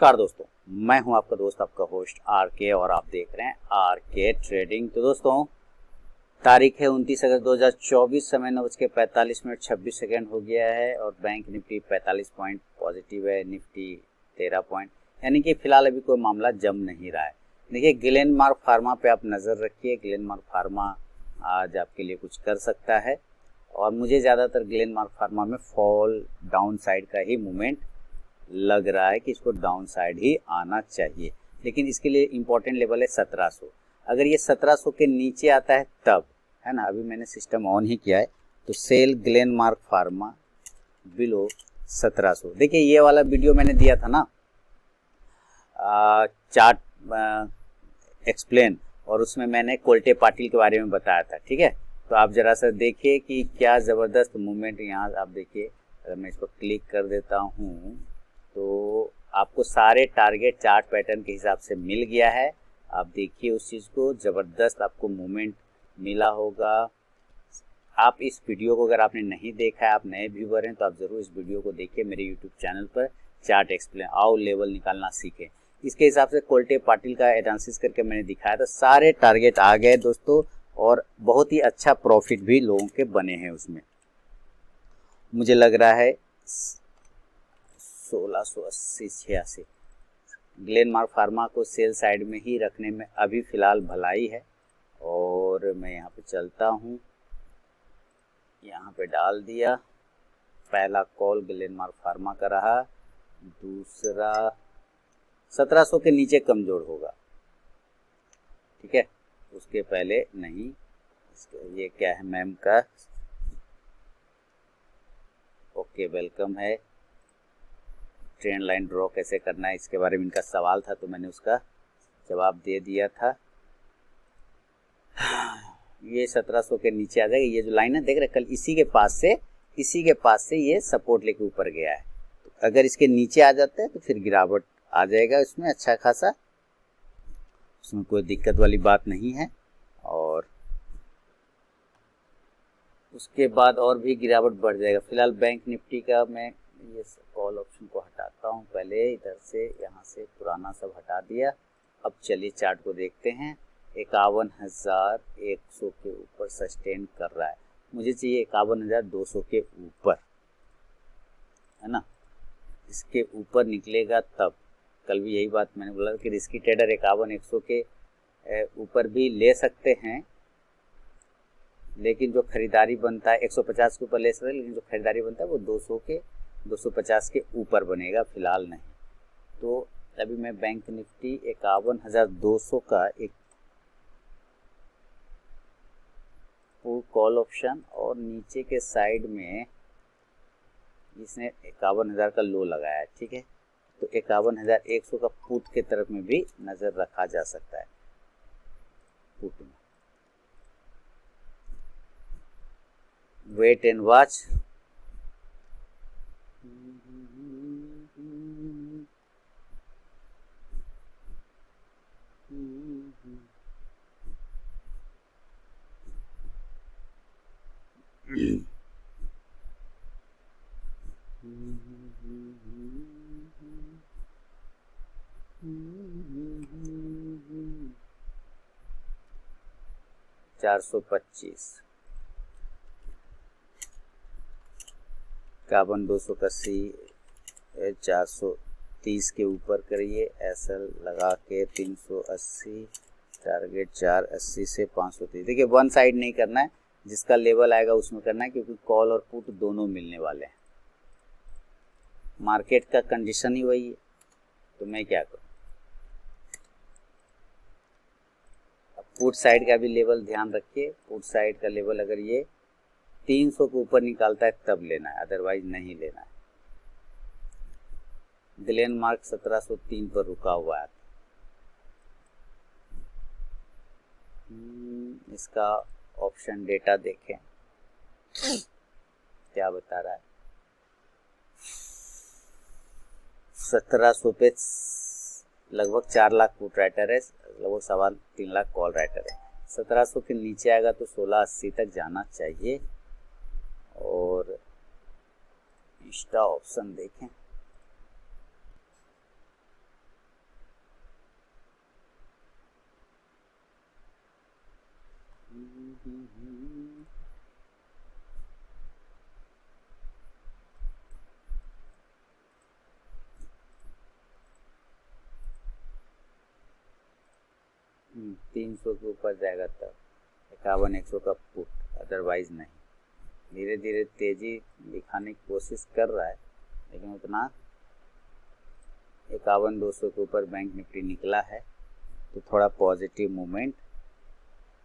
नमस्कार दोस्तों, मैं हूं आपका दोस्त, आपका होस्ट आर के, और आप देख रहे हैं आर के ट्रेडिंग। तो दोस्तों, तारीख है 29 अगस्त 2024, समय 9:45 26 सेकेंड हो गया है और बैंक निफ्टी 45 पॉइंट पॉजिटिव है, निफ्टी 13 पॉइंट, यानी कि फिलहाल अभी कोई मामला जम नहीं रहा है। देखिए, ग्लेनमार्क फार्मा पे आप नज़र रखिए। ग्लेनमार्क फार्मा आज आपके लिए कुछ कर सकता है और मुझे ज़्यादातर ग्लेनमार्क फार्मा में फॉल डाउन साइड का ही मूवमेंट लग रहा है कि इसको डाउन साइड ही आना चाहिए, लेकिन इसके लिए इम्पोर्टेंट लेवल है 1700। अगर ये 1700 के नीचे आता है तब, है ना, अभी मैंने सिस्टम ऑन ही किया है, तो सेल ग्लेनमार्क फार्मा बिलो 1700। देखिए, ये वाला वीडियो मैंने दिया था ना, चार्ट एक्सप्लेन, और उसमें मैंने कोल्टे पाटिल के बारे में बताया था। ठीक है, तो आप जरा सा देखिए कि क्या ज़बरदस्त मूवमेंट यहाँ आप देखिए। अगर मैं इसको क्लिक कर देता हूँ तो आपको सारे टारगेट चार्ट पैटर्न के हिसाब से मिल गया है। आप देखिए उस चीज़ को, ज़बरदस्त आपको मूवमेंट मिला होगा। आप इस वीडियो को अगर आपने नहीं देखा है, आप नए व्यूवर हैं, तो आप ज़रूर इस वीडियो को देखिए मेरे यूट्यूब चैनल पर, चार्ट एक्सप्लेन, आओ लेवल निकालना सीखें। इसके हिसाब से कोल्टे पाटिल का एनालिसिस करके मैंने दिखाया था, सारे टारगेट आ गए दोस्तों, और बहुत ही अच्छा प्रॉफिट भी लोगों के बने हैं उसमें। मुझे लग रहा है 1680-86। ग्लेनमार्क फार्मा को सेल साइड में ही रखने में अभी फ़िलहाल भलाई है। और मैं यहाँ पे चलता हूँ, यहाँ पे डाल दिया। पहला कॉल ग्लेनमार्क फार्मा का रहा, दूसरा 1700 के नीचे कमज़ोर होगा। ठीक है, उसके पहले नहीं। ये क्या है मैम का, ओके वेलकम है। ट्रेंड लाइन ड्रॉ कैसे करना है, इसके बारे में इनका सवाल था, तो मैंने उसका जवाब दे दिया था। ये 1700 के नीचे आ जाएगा। ये जो लाइन है देख रहे, कल इसी के पास से ये सपोर्ट लेके ऊपर गया है। तो अगर इसके नीचे आ जाता है तो फिर गिरावट आ जाएगा इसमें अच्छा खासा, उसमें कोई दिक्कत वाली बात नहीं है। और उसके बाद और भी गिरावट बढ़ जाएगा। फिलहाल बैंक निफ्टी का मैं ये कॉल ऑप्शन को हटाता हूँ पहले, इधर से, यहाँ से पुराना सब हटा दिया। अब चलिए चार्ट को देखते हैं। 51,100 के ऊपर सस्टेन कर रहा है, मुझे चाहिए 51,200 के ऊपर, है ना। इसके ऊपर निकलेगा तब, कल भी यही बात मैंने बोला कि रिस्की ट्रेडर 51,100 के ऊपर भी ले सकते हैं, लेकिन जो खरीदारी बनता है 150 के ऊपर ले सकते हैं, लेकिन जो खरीदारी बनता है वो 250 के ऊपर बनेगा, फिलहाल नहीं। तो अभी मैं बैंक निफ्टी 51,200 का एक पुट कॉल ऑप्शन, और नीचे के साइड में इसने 51,000 का लो लगाया है। ठीक है, तो 51,100 का पुट के तरफ में भी नज़र रखा जा सकता है। पुट में वेट एंड वॉच। $425, 51,280, 430 के ऊपर करिए। एसएल लगा के 380, टारगेट 480 से 530। देखिए, वन साइड नहीं करना है, जिसका लेवल आएगा उसमें करना है, क्योंकि कॉल और पुट दोनों मिलने वाले हैं। मार्केट का कंडीशन ही वही है, तो मैं क्या करूँ। अब पुट साइड का भी लेवल ध्यान रखिए। पुट साइड का लेवल अगर ये 300 के ऊपर निकालता है तब लेना है, अदरवाइज नहीं लेना है। ग्लेनमार्क 1703 पर रुका हुआ है। इसका ऑप्शन डेटा देखें क्या बता रहा है। 1700 पे लगभग 4 लाख पुट राइटर है, लगभग 3.25 लाख कॉल राइटर है। 1700 के नीचे आएगा तो 1680 तक जाना चाहिए। और इंस्टा ऑप्शन देखें, तीन सौ के ऊपर जाएगा तब 51-100 का पुट, अदरवाइज नहीं। धीरे धीरे तेजी दिखाने की कोशिश कर रहा है, लेकिन उतना 51-200 के ऊपर बैंक निफ्टी निकला है तो थोड़ा पॉजिटिव मूवमेंट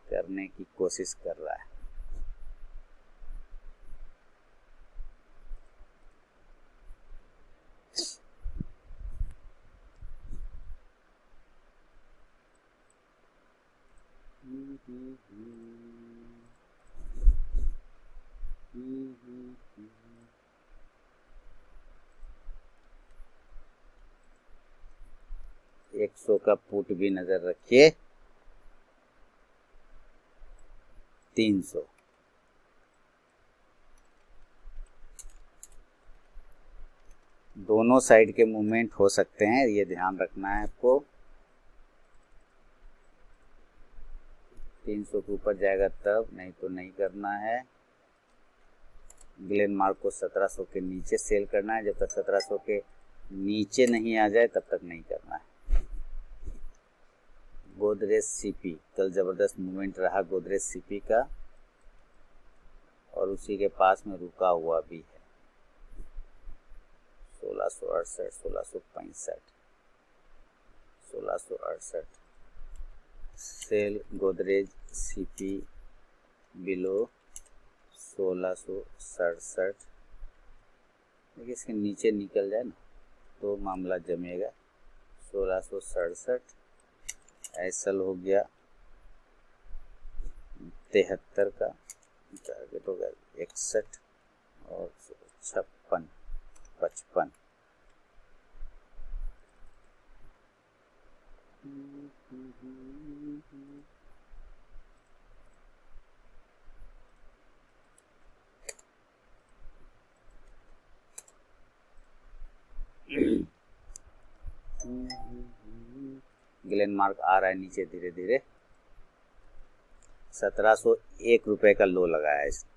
करने की कोशिश कर रहा है। एक 100 का पुट भी नजर रखिए। 300, दोनों साइड के मूवमेंट हो सकते हैं, ये ध्यान रखना है आपको। 300 के ऊपर जाएगा तब, नहीं तो नहीं करना है। ग्लेनमार्क को 1700 के नीचे सेल करना है, जब तक 1700 के नीचे नहीं आ जाए तब तक नहीं करना है। गोदरेज सीपी, कल जबरदस्त मूवमेंट रहा गोदरेज सीपी का, और उसी के पास में रुका हुआ भी है। 1668, 1665, 1668 सेल गोदरेज सीपी बिलो 1667। देखिए इसके नीचे निकल जाए ना तो मामला जमेगा। 1667 ऐसल हो गया। 73 का टारगेट हो गया 61 और 56, 55। ग्लेनमार्क आ रहा है नीचे धीरे धीरे। 1701 रुपए का लो लगाया है इसने।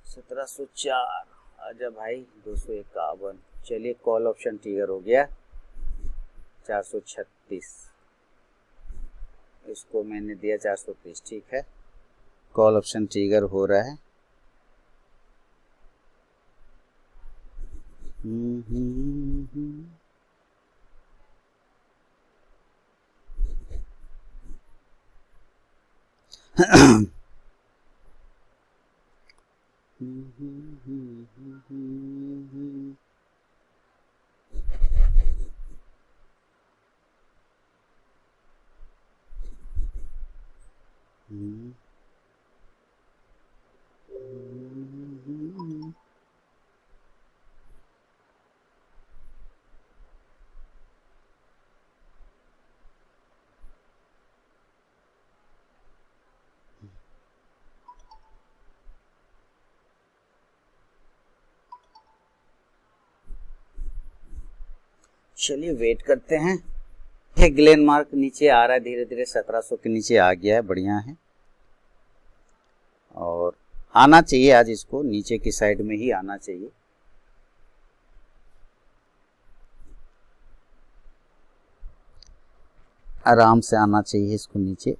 सत्रह सौ 4 आजा भाई। 251। चलिए कॉल ऑप्शन ट्रिगर हो गया। 436 इसको मैंने दिया 430। ठीक है, कॉल ऑप्शन ट्रिगर हो रहा है। चलिए वेट करते हैं। ग्लेनमार्क नीचे आ रहा है धीरे धीरे, 1700 के नीचे आ गया है, बढ़िया है। और आना चाहिए आज, इसको नीचे की साइड में ही आना चाहिए। आराम से आना चाहिए इसको नीचे।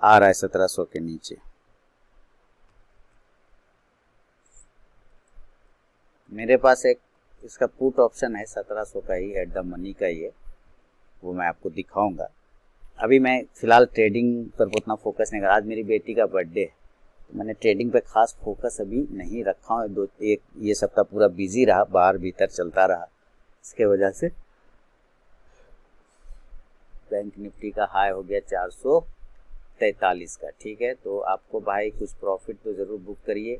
आ रहा है 1700 के नीचे। मेरे पास एक इसका पुट ऑप्शन है 1700 का ही, एट द मनी का ही है, वो मैं आपको दिखाऊंगा। अभी मैं फिलहाल ट्रेडिंग पर उतना फोकस नहीं कर रहा। आज मेरी बेटी का बर्थडे है, तो मैंने ट्रेडिंग पे खास फोकस अभी नहीं रखा हूँ। ये सप्ताह पूरा बिजी रहा, बाहर भीतर चलता रहा, इसके वजह से बैंक निफ्टी का हाई हो गया 443 का। ठीक है, तो आपको भाई कुछ प्रॉफिट तो ज़रूर बुक करिए,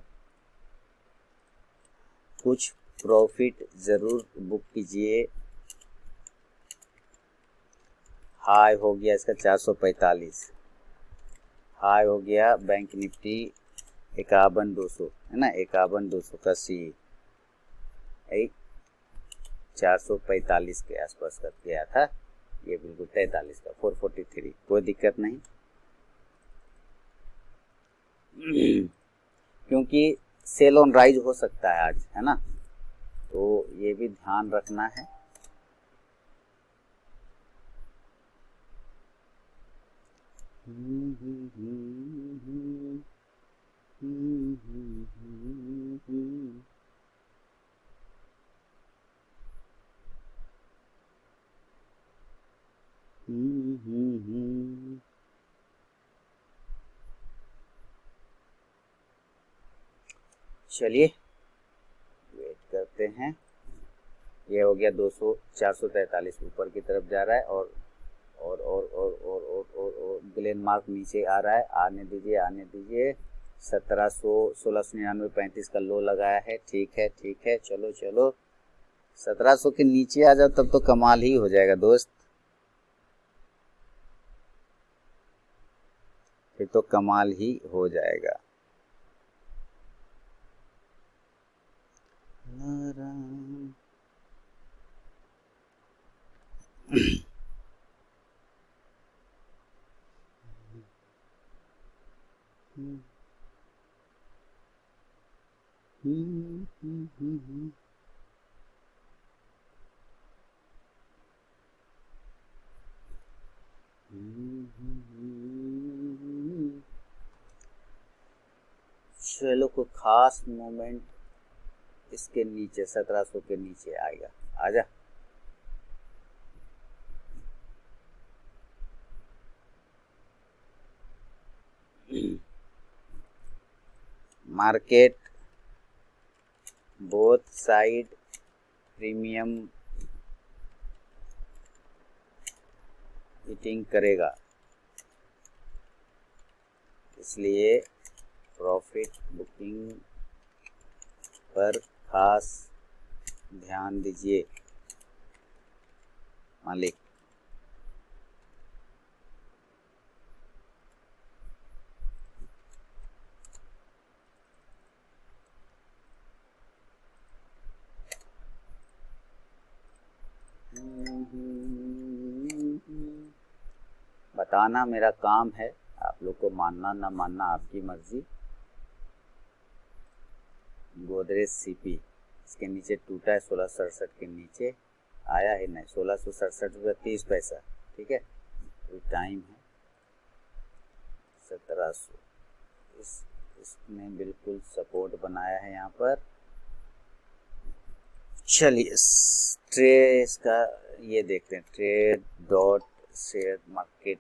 कुछ प्रॉफिट ज़रूर बुक कीजिए। हाई हो गया इसका 445, हाई हो गया बैंक निफ्टी 51,200 है ना, 51,200 का सी 445 के आसपास का गया था, ये बिल्कुल 43 का 443, कोई दिक्कत नहीं। क्योंकि सेल ऑन राइज हो सकता है आज, है ना, तो ये भी ध्यान रखना है। चलिए वेट करते हैं। ये हो गया 200, 443 ऊपर की तरफ जा रहा है, और ग्लेनमार्क नीचे आ रहा है, आने दीजिए आने दीजिए। 1700, 1699, 35 का लो लगाया है। ठीक है ठीक है, चलो चलो 1700 के नीचे आ जाओ तब तो कमाल ही हो जाएगा दोस्त, फिर तो कमाल ही हो जाएगा। चलो कोई खास मोमेंट इसके नीचे 1700 के नीचे आएगा, आजा। Market both side premium heating करेगा, इसलिए प्रॉफिट बुकिंग पर खास ध्यान दीजिए मालिक। बताना मेरा काम है, आप लोग को मानना ना मानना आपकी मर्जी। गोदरेज सीपी इसके नीचे टूटा है 1667 के नीचे, आया है नहीं 1667 ₹30। ठीक है, तो टाइम है 1700, इसने बिल्कुल सपोर्ट बनाया है यहाँ पर। चलिए ट्रेड का ये देखते हैं, ट्रेड डॉट शेयर मार्केट,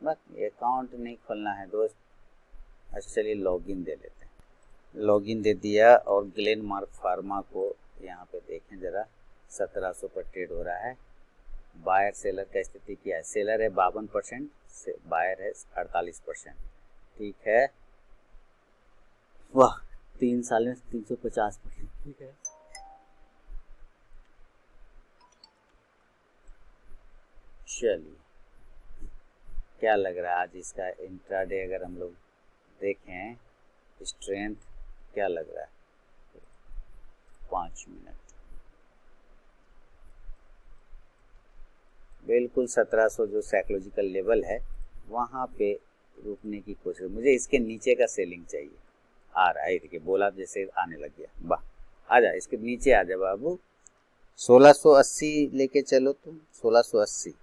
बस अकाउंट नहीं खोलना है दोस्त। अच्छा चलिए लॉगिन दे लेते हैं, लॉगिन दे दिया, और ग्लेनमार्क फार्मा को यहाँ पे देखें ज़रा, 1700 पर ट्रेड हो रहा है। बायर सेलर का स्थिति क्या है, सेलर है 52%, से बायर है 48%। ठीक है, वाह 3 साल में 350%। ठीक है, चलिए, क्या लग रहा है आज इसका इंट्राडे अगर हम लोग देखें, स्ट्रेंथ क्या लग रहा है? 5 मिनट बिल्कुल 1700 जो साइकोलॉजिकल लेवल है वहाँ पे रुकने की कोशिश। मुझे इसके नीचे का सेलिंग चाहिए। आ रहा है, देखिए बोला जैसे आने लग गया। वाह, आजा इसके नीचे आजा बाबू। 1680 लेके चलो तुम, 1680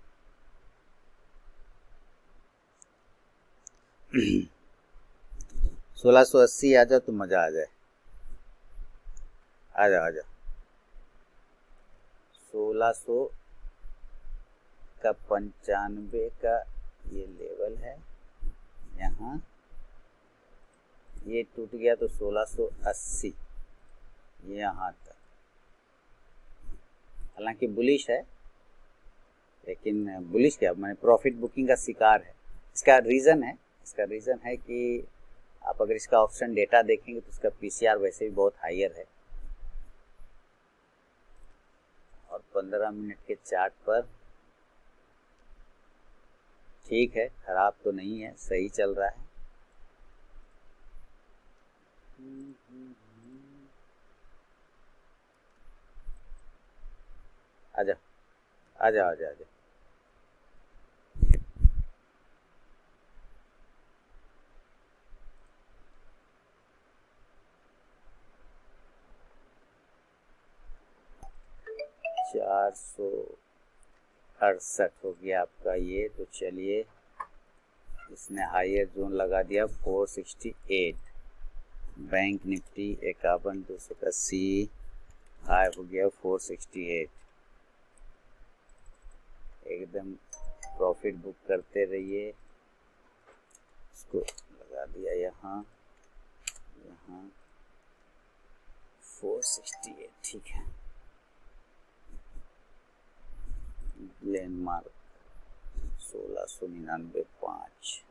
1680 आ जाओ तो मजा आ जाए। आ जाओ आ जाओ। 1600 का 95 का ये लेवल है यहाँ, ये टूट गया तो 1680 यहाँ तक। हालांकि बुलिश है, लेकिन बुलिश क्या, मैंने प्रॉफिट बुकिंग का शिकार है। इसका रीज़न है कि आप अगर इसका ऑप्शन डेटा देखेंगे तो इसका पीसीआर वैसे भी बहुत हायर है। और 15 मिनट के चार्ट पर ठीक है, खराब तो नहीं है, सही चल रहा है। आजा आजा आजा आजा। चार 468 हो गया आपका ये। तो चलिए, इसने हायर जोन लगा दिया 468। बैंक निफ्टी 51,280 हाई हो गया 468। एकदम प्रॉफिट बुक करते रहिए। इसको लगा दिया यहाँ 468, ठीक है। ग्लेनमार्क 1699.5।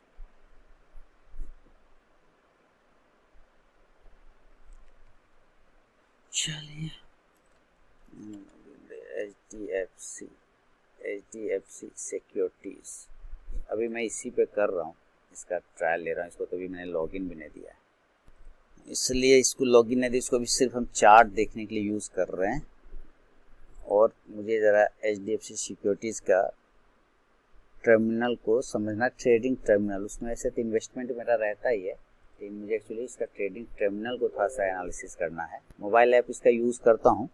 चलिए, HDFC सिक्योरिटीज अभी मैं इसी पे कर रहा हूँ, इसका ट्रायल ले रहा हूँ। इसको तो अभी मैंने लॉगिन भी नहीं दिया है, इसलिए इसको लॉगिन नहीं दिया। इसको भी सिर्फ हम चार्ट देखने के लिए यूज़ कर रहे हैं। और मुझे ज़रा HDFC सिक्योरिटीज़ का टर्मिनल को समझना, ट्रेडिंग टर्मिनल, उसमें ऐसे तो इन्वेस्टमेंट मेरा रहता ही है, लेकिन मुझे एक्चुअली इसका ट्रेडिंग टर्मिनल को थोड़ा सा एनालिसिस करना है। मोबाइल ऐप इसका यूज़ करता हूँ,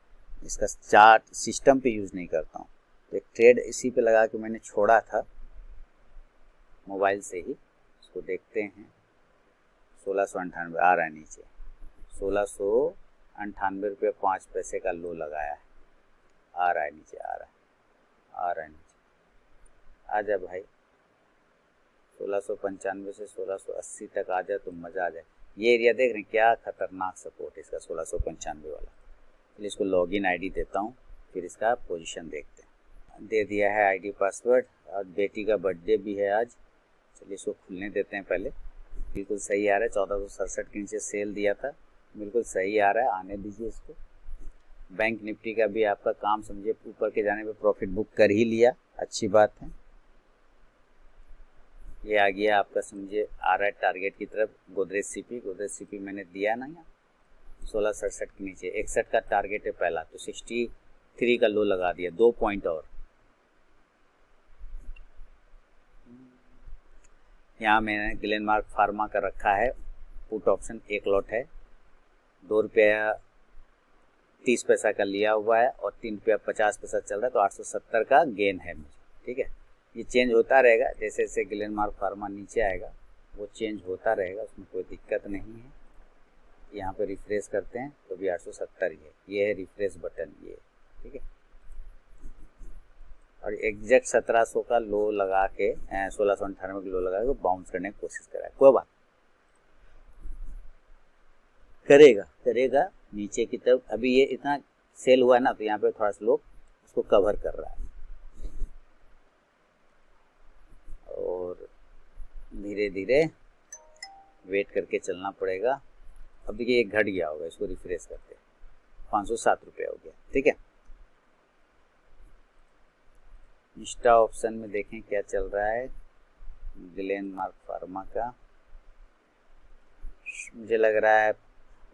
इसका चार्ट सिस्टम पे यूज़ नहीं करता हूँ। तो एक ट्रेड इसी पे लगा के मैंने छोड़ा था मोबाइल से ही। इसको देखते हैं, 1698 आ रहा है नीचे, 1698 रुपये 5 पैसे का लो लगाया है। आ रहा है नीचे, आ रहा है नीचे। आजा भाई, 1695 से 1680 तक आ जाए तो मज़ा आ जाए। ये एरिया देख रहे हैं, क्या खतरनाक सपोर्ट है इसका 1695 वाला। चलिए इसको लॉगिन आईडी देता हूँ, फिर इसका पोजीशन देखते हैं। दे दिया है आईडी पासवर्ड। आज बेटी का बर्थडे भी है आज। चलिए इसको खुलने देते हैं पहले। बिल्कुल सही आ रहा है, 1467 के नीचे सेल दिया था, बिल्कुल सही आ रहा है, आने दीजिए इसको। बैंक निफ्टी का भी आपका काम समझिए, ऊपर के जाने पे प्रॉफिट बुक कर ही लिया, अच्छी बात है। ये आ गया आपका, समझिए आ रहा है टारगेट की तरफ। गोदरेज सीपी मैंने दिया ना यहाँ 1667 के नीचे, 61 का टारगेट है पहला, तो 63 का लो लगा दिया, 2 पॉइंट और। यहाँ मैंने ग्लेनमार्क फार्मा का रखा है पुट ऑप्शन, एक लॉट है, 2 रुपया 30 पैसा का लिया हुआ है और 3 रुपया 50 पैसा चल रहा है, तो 870 का गेन है मुझे, ठीक है। ये चेंज होता रहेगा, जैसे जैसे ग्लेनमार्क फार्मा नीचे आएगा वो चेंज होता रहेगा, उसमें कोई दिक्कत नहीं है। यहाँ पे रिफ्रेश करते हैं तो भी 870 ही है, ये है रिफ्रेश बटन, ये ठीक है। और एग्जैक्ट 1700 का लो लगा के 1698 का लो लगा के बाउंस करने की कोशिश करा है, कोई बात करेगा नीचे की तरफ। अभी ये इतना सेल हुआ है ना, तो यहाँ पे थोड़ा सा लोग उसको कवर कर रहा है और धीरे धीरे वेट करके चलना पड़ेगा। अब देखिए ये घट गया होगा, इसको रिफ्रेश करते 507 रुपये हो गया, ठीक है। इंस्टा ऑप्शन में देखें क्या चल रहा है ग्लेनमार्क फार्मा का। मुझे लग रहा है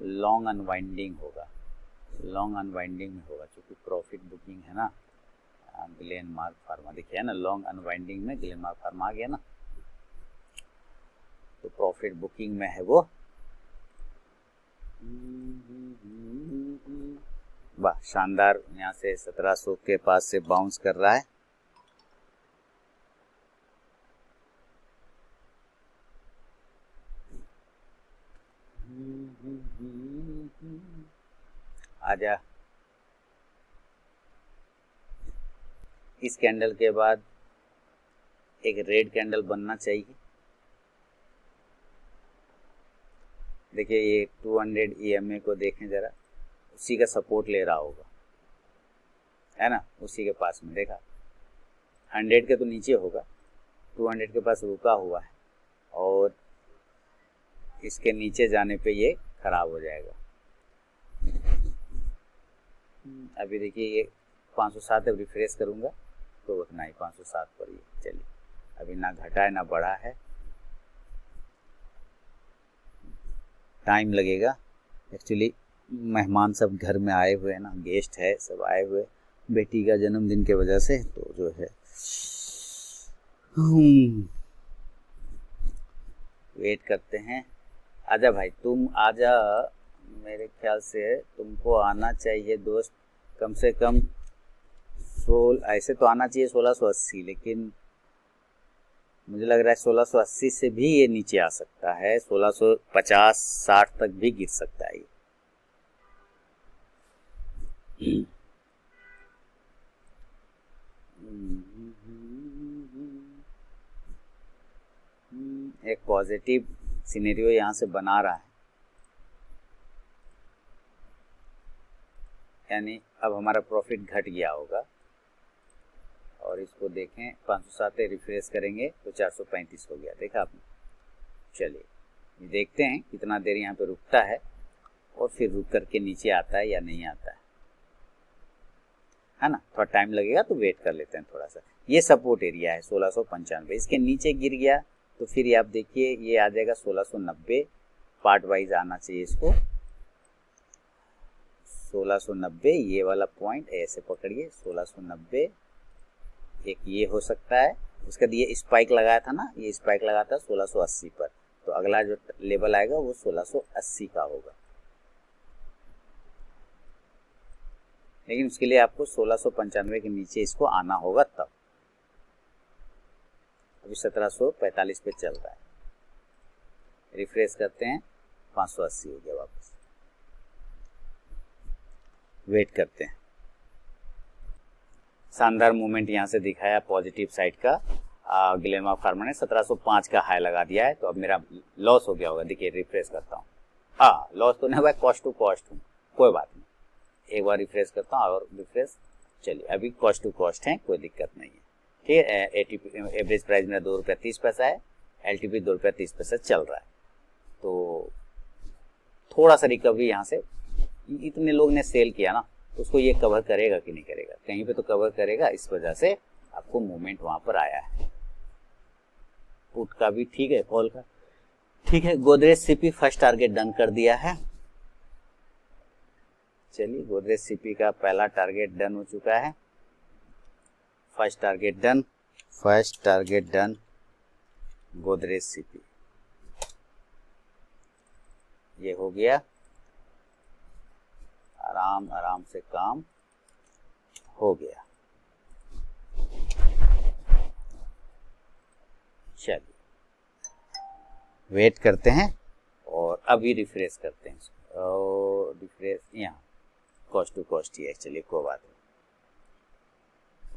लॉन्ग अनवाइंडिंग होगा, लॉन्ग अनवाइंडिंग में होगा, क्योंकि प्रॉफिट बुकिंग है ना ग्लेनमार्क फार्मा। देखिए ना लॉन्ग अनवाइंडिंग में ग्लेनमार्क फार्मा आ गया ना, तो प्रॉफिट बुकिंग में है वो। वाह शानदार, यहाँ से 1700 के पास से बाउंस कर रहा है। आजा, इस कैंडल के बाद एक रेड कैंडल बनना चाहिए। देखिए ये 200 EMA को देखें जरा, उसी का सपोर्ट ले रहा होगा, है ना, उसी के पास में देखा 100 के तो नीचे होगा, 200 के पास रुका हुआ है और इसके नीचे जाने पे ये खराब हो जाएगा। अभी देखिए ये 507 रिफ्रेश करूंगा तो उतना ही 507 पर ये चलिए, अभी ना घटा है ना बढ़ा है, टाइम लगेगा। एक्चुअली मेहमान सब घर में आए हुए हैं ना, गेस्ट है सब आए हुए बेटी का जन्मदिन के वजह से, तो जो है वेट करते हैं। आजा भाई तुम आजा, मेरे ख्याल से तुमको आना चाहिए दोस्त, कम से कम ऐसे तो आना चाहिए 1680, लेकिन मुझे लग रहा है 1680 से भी ये नीचे आ सकता है, 1650-60 तक भी गिर सकता है ये। एक पॉजिटिव सिनेरियो यहाँ से बना रहा है, यानी अब हमारा प्रॉफिट घट गया होगा। और इसको देखें 507 रिफ्रेश करेंगे तो 435 हो गया, देखा आपने। चलिए देखते हैं कितना देर यहाँ पे रुकता है और फिर रुक करके नीचे आता है या नहीं आता है ना, थोड़ा टाइम लगेगा तो वेट कर लेते हैं थोड़ा सा। ये सपोर्ट एरिया है 1695, इसके नीचे गिर गया तो फिर आप देखिए ये आ जाएगा 1690, पार्ट वाइज आना चाहिए इसको 1690, ये वाला पॉइंट ऐसे पकड़िए 1690, एक ये हो सकता है। उसके बाद ये स्पाइक लगाया था ना, ये स्पाइक लगा था 1680 पर, तो अगला जो लेवल आएगा वो 1680 का होगा, लेकिन उसके लिए आपको 1695 के नीचे इसको आना होगा तब। अभी 1745 पे चल रहा है, रिफ्रेश करते हैं 580 हो गया, वापस वेट करते हैं। शानदार मूवमेंट यहाँ से दिखाया पॉजिटिव साइड का। ग्लेनमार्क फार्मा ने 1705 का हाई लगा दिया है, तो अब मेरा लॉस हो गया होगा। देखिए रिफ्रेश करता हूँ, हाँ लॉस तो नहीं हुआ, कॉस्ट टू कॉस्ट हूँ, कोई बात नहीं, एक बार रिफ्रेश करता हूँ और रिफ्रेश। चलिए अभी कॉस्ट टू कॉस्ट है, कोई दिक्कत नहीं है, ठीक है। एटीपी एवरेज प्राइस मेरा 2 रुपया 30 पैसा है, एलटीपी 2 रुपया 30 पैसा चल रहा है, तो थोड़ा सा रिकवरी यहाँ से, इतने लोग ने सेल किया ना, तो उसको ये कवर करेगा कि नहीं करेगा, कहीं पे तो कवर करेगा, इस वजह से आपको मूवमेंट वहां पर आया है। पुट का भी ठीक है, कॉल का ठीक है। Godrej CP first target done कर दिया है। चलिए गोदरेज सीपी का पहला टारगेट डन हो चुका है, first target done, first target done Godrej CP, ये हो गया। आराम आराम से काम हो गया। चलिए वेट करते हैं और अभी रिफ्रेश करते हैं, और रिफ्रेश यहाँ कॉस्ट टू कॉस्ट ही है, चलिए कोई बात नहीं।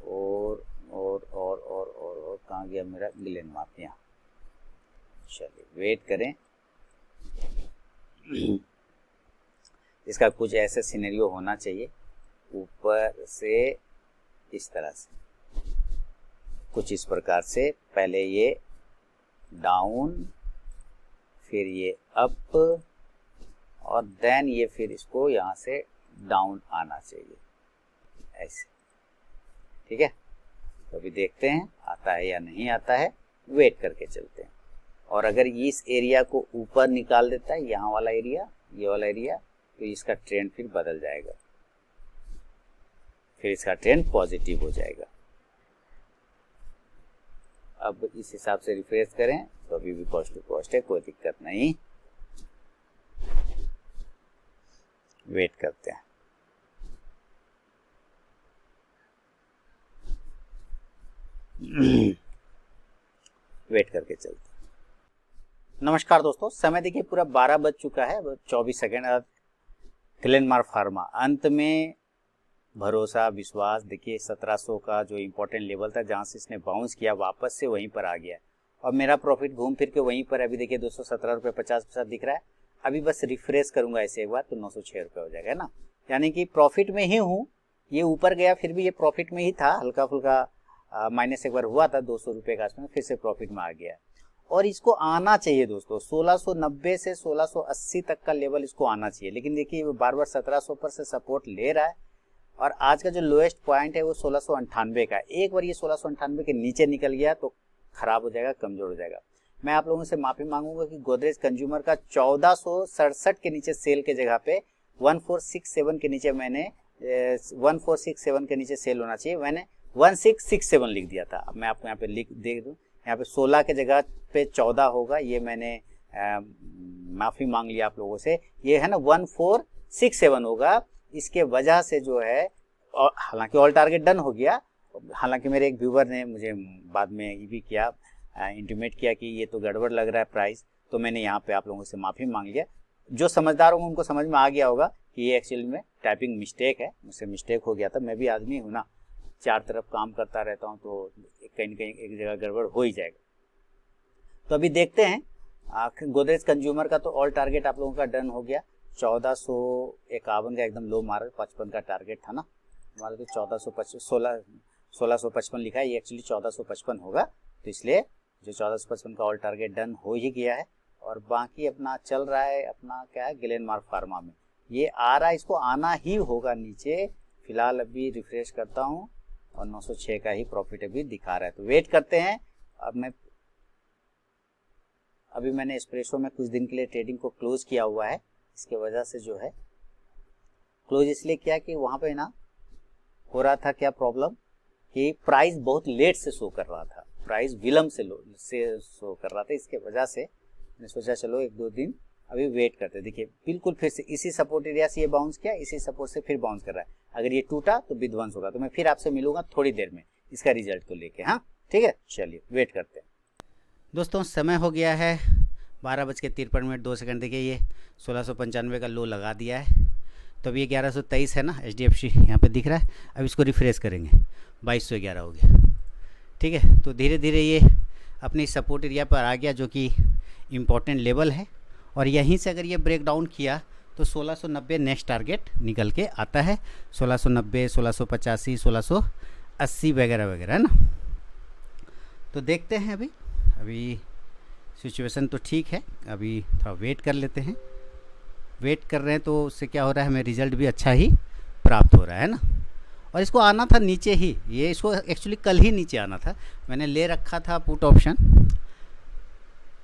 और कहाँ गया मेरा ग्लेनमार्क, यहाँ। चलिए वेट करें, इसका कुछ ऐसा सिनेरियो होना चाहिए, ऊपर से इस तरह से, कुछ इस प्रकार से, पहले ये डाउन, फिर ये अप, और देन ये फिर इसको यहाँ से डाउन आना चाहिए, ऐसे, ठीक है। तो अभी देखते हैं आता है या नहीं आता है, वेट करके चलते हैं। और अगर इस एरिया को ऊपर निकाल देता है, यहाँ वाला एरिया, ये वाला एरिया, तो इसका ट्रेंड फिर बदल जाएगा, फिर इसका ट्रेंड पॉजिटिव हो जाएगा। अब इस हिसाब से रिफ्रेश करें तो अभी भी कॉस्ट टू कॉस्ट है, कोई दिक्कत नहीं, वेट करते हैं। वेट करके चलते हैं। नमस्कार दोस्तों, समय देखिए पूरा 12 बज चुका है, 24 सेकेंड। ग्लेनमार्क फार्मा अंत में भरोसा विश्वास, देखिए 1700 का जो इम्पोर्टेंट लेवल था जहाँ से इसने बाउंस किया वापस से वहीं पर आ गया और मेरा प्रॉफिट घूम फिर के वहीं पर अभी देखिए 217 रुपये 50 पैसा दिख रहा है। अभी बस रिफ्रेश करूंगा ऐसे एक बार तो 906 रुपये हो जाएगा, है ना। यानी कि प्रॉफिट में ही हूँ, ये ऊपर गया फिर भी ये प्रॉफिट में ही था, हल्का फुल्का माइनस एक बार हुआ था 200 रुपये का आसपास, फिर से प्रॉफिट में आ गया और इसको आना चाहिए दोस्तों 1690 से 1680 तक का लेवल इसको आना चाहिए। लेकिन देखिए वो बार बार 1700 पर से सपोर्ट ले रहा है और आज का जो लोएस्ट पॉइंट है वो 1698 का। एक बार ये 1698 के नीचे निकल गया तो खराब हो जाएगा, कमजोर हो जाएगा। मैं आप लोगों से माफी मांगूंगा कि गोदरेज कंज्यूमर का 1467 के नीचे सेल के जगह पे 1467 के नीचे मैंने 1467 के नीचे सेल होना चाहिए, मैंने 1667 लिख दिया था। अब मैं आपको यहाँ पे लिख दे दूँ, यहाँ पे 16 के जगह पे 14 होगा, ये मैंने माफ़ी मांग लिया आप लोगों से। ये है ना 1467 होगा, इसके वजह से जो है, और हालांकि ऑल टारगेट डन हो गया, हालांकि मेरे एक व्यूवर ने मुझे बाद में ये भी किया, इंटीमेट किया कि ये तो गड़बड़ लग रहा है प्राइस, तो मैंने यहाँ पे आप लोगों से माफ़ी मांग लिया। जो समझदार होंगे उनको समझ में आ गया होगा कि ये एक्चुअली में टाइपिंग मिस्टेक है, मुझसे मिस्टेक हो गया था। मैं भी आदमी हूँ ना, चार तरफ काम करता रहता हूँ तो कहीं न कहीं एक जगह गड़बड़ हो ही जाएगा। तो अभी देखते हैं, गोदरेज कंज्यूमर का तो ऑल टारगेट आप लोगों का डन हो गया। 1451 का एकदम लो मार्क, 55 का टारगेट था ना हमारा, तो 1655 लिखा है, ये एक्चुअली 1455 होगा, तो इसलिए जो 1455 का ऑल टारगेट डन हो ही गया है। और बाकी अपना चल रहा है, अपना क्या है ग्लेनमार्क फार्मा में ये आ रहा है, इसको आना ही होगा नीचे। फिलहाल अभी रिफ्रेश करता हूँ और 906 का ही प्रॉफिट अभी दिखा रहा है, तो वेट करते हैं। अभी मैंने एस्प्रेसो में कुछ दिन के लिए ट्रेडिंग को क्लोज किया हुआ है, इसके वजह से जो है क्लोज इसलिए किया कि वहाँ पे ना हो रहा था क्या प्रॉब्लम कि प्राइस बहुत लेट से शो कर रहा था, प्राइस विलम्ब से शो कर रहा था, इसके वजह से मैंने सोचा चलो एक दो दिन अभी वेट करते। देखिए बिल्कुल फिर से इसी सपोर्ट एरिया से ये बाउंस किया, इसी सपोर्ट से फिर बाउंस कर रहा है। अगर ये टूटा तो विध्वंस होगा, तो मैं फिर आपसे मिलूंगा थोड़ी देर में इसका रिजल्ट को लेके। हाँ ठीक है, चलिए वेट करते हैं दोस्तों। समय हो गया है 12:53 देखिए ये 1695 का लो लगा दिया है, तो अभी ये 1123 है ना HDFC यहाँ पे दिख रहा है। अब इसको रिफ्रेश करेंगे 2211 हो गया, ठीक है। तो धीरे धीरे ये अपनी सपोर्ट एरिया पर आ गया जो कि इम्पोर्टेंट लेवल है, और यहीं से अगर ये ब्रेक डाउन किया तो 1690 नेक्स्ट टारगेट निकल के आता है, 1690, 1685, 1680 वगैरह वगैरह, है ना। तो देखते हैं अभी सिचुएशन तो ठीक है, अभी थोड़ा वेट कर लेते हैं। वेट कर रहे हैं तो उससे क्या हो रहा है, हमें रिजल्ट भी अच्छा ही प्राप्त हो रहा है ना। और इसको आना था नीचे ही, ये इसको एक्चुअली कल ही नीचे आना था, मैंने ले रखा था पुट ऑप्शन।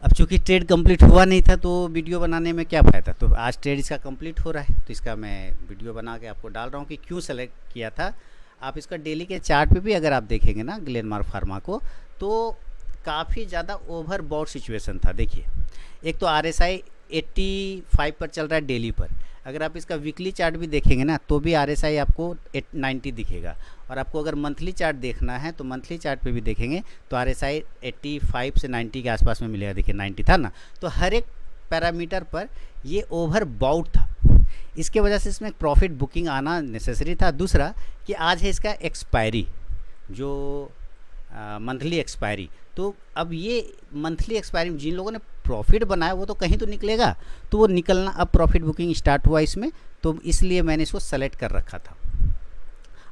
अब चूंकि ट्रेड कंप्लीट हुआ नहीं था तो वीडियो बनाने में क्या फ़ायदा, तो आज ट्रेड इसका कंप्लीट हो रहा है तो इसका मैं वीडियो बना के आपको डाल रहा हूँ कि क्यों सेलेक्ट किया था। आप इसका डेली के चार्ट पे भी अगर आप देखेंगे ना ग्लेनमार्क फार्मा को, तो काफ़ी ज़्यादा ओवरबॉट सिचुएशन था। देखिए एक तो RSI 85 पर चल रहा है डेली पर, अगर आप इसका वीकली चार्ट भी देखेंगे ना तो भी RSI आपको 90 दिखेगा, और आपको अगर मंथली चार्ट देखना है तो मंथली चार्ट पे भी देखेंगे तो RSI 85 से 90 के आसपास में मिलेगा। देखिए 90 था ना, तो हर एक पैरामीटर पर ये ओवरबॉट था, इसके वजह से इसमें प्रॉफिट बुकिंग आना नेसेसरी था। दूसरा कि आज है इसका एक्सपायरी, जो मंथली एक्सपायरी, तो अब ये मंथली एक्सपायरी में जिन लोगों ने प्रॉफिट बनाया वो तो कहीं तो निकलेगा, तो वो निकलना, अब प्रॉफिट बुकिंग स्टार्ट हुआ इसमें, तो इसलिए मैंने इसको सेलेक्ट कर रखा था।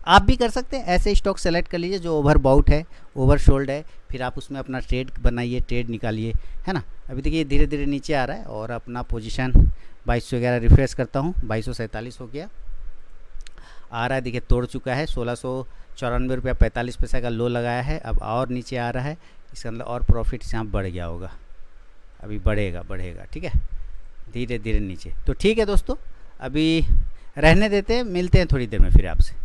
आप भी कर सकते हैं, ऐसे स्टॉक सेलेक्ट कर लीजिए जो ओवरबाउट है, ओवरसोल्ड है, फिर आप उसमें अपना ट्रेड बनाइए, ट्रेड निकालिए, है ना। अभी देखिए धीरे धीरे नीचे आ रहा है और अपना पोजीशन 2211 रिफ्रेश करता हूँ, 2247 हो गया। आ रहा है, देखिए तोड़ चुका है। 1694 रुपया 45 पैसा का लो लगाया है, अब और नीचे आ रहा है। इसका मतलब और प्रॉफिट यहाँ बढ़ गया होगा, अभी बढ़ेगा। ठीक है, धीरे धीरे नीचे। तो ठीक है दोस्तों, अभी रहने देते हैं, मिलते हैं थोड़ी देर में फिर आपसे।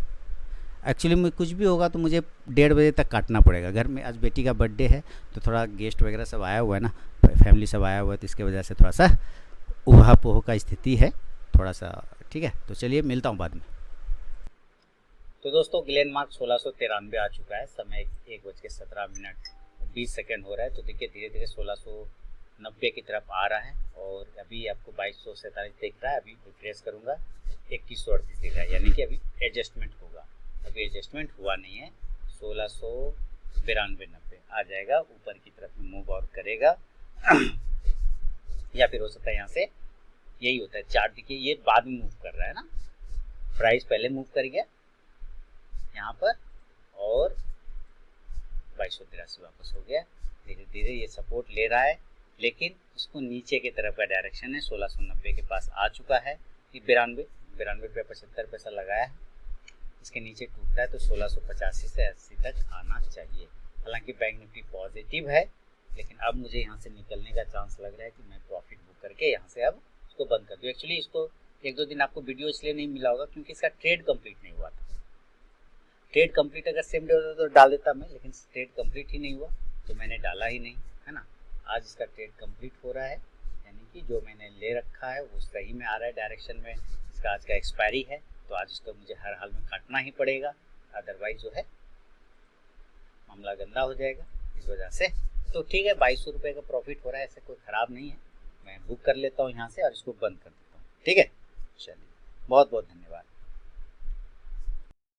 एक्चुअली में कुछ भी होगा तो मुझे 1:30 बजे तक काटना पड़ेगा। घर में आज बेटी का बर्थडे है, तो थोड़ा गेस्ट वगैरह सब आया हुआ है ना, फैमिली सब आया हुआ है, तो इसके वजह से थोड़ा सा उहा पोह का स्थिति है थोड़ा सा। ठीक है, तो चलिए मिलता हूँ बाद में। तो दोस्तों ग्लेनमार्क 1693 आ चुका है, समय 1:17 हो रहा है। तो देखिए धीरे धीरे 1690 की तरफ आ रहा है, और अभी आपको 2247 दिख रहा है। अभी रिफ्रेश करूँगा 2138 दिख रहा है, यानी कि अभी एडजस्टमेंट होगा। अभी एडजस्टमेंट हुआ नहीं है, 1692-90 आ जाएगा, ऊपर की तरफ में मूव और करेगा या फिर हो सकता है यहाँ से, यही होता है चार्ट। देखिए ये बाद में मूव कर रहा है ना, प्राइस पहले मूव कर गया यहाँ पर और 2283 वापस हो गया। धीरे धीरे ये सपोर्ट ले रहा है, लेकिन इसको नीचे की तरफ का डायरेक्शन है। 1690 के पास आ चुका है, 92 रुपये 75 पैसा लगाया है। इसके नीचे टूटता है तो 1685 से 80 तक आना चाहिए। हालांकि बैंक निफ्टी पॉजिटिव है, लेकिन अब मुझे यहाँ से निकलने का चांस लग रहा है कि मैं प्रॉफिट बुक करके यहाँ से अब इसको बंद कर दूँ। एक्चुअली इसको 1-2 दिन आपको वीडियो इसलिए नहीं मिला होगा क्योंकि इसका ट्रेड कंप्लीट नहीं हुआ था। ट्रेड कंप्लीट अगर सेम डे होता तो डाल देता मैं, लेकिन ट्रेड कंप्लीट ही नहीं हुआ तो मैंने डाला ही नहीं, है ना। आज इसका ट्रेड कंप्लीट हो रहा है, यानी कि जो मैंने ले रखा है वो सही में आ रहा है डायरेक्शन में। इसका आज का एक्सपायरी है, तो आज इसको मुझे हर हाल में काटना ही पड़ेगा, अदरवाइज जो है मामला गंदा हो जाएगा इस वजह से। तो ठीक है, 2200 रुपये का प्रॉफिट हो रहा है, ऐसे कोई ख़राब नहीं है। मैं बुक कर लेता हूँ यहाँ से और इसको बंद कर देता हूँ। ठीक है, चलिए, बहुत बहुत धन्यवाद।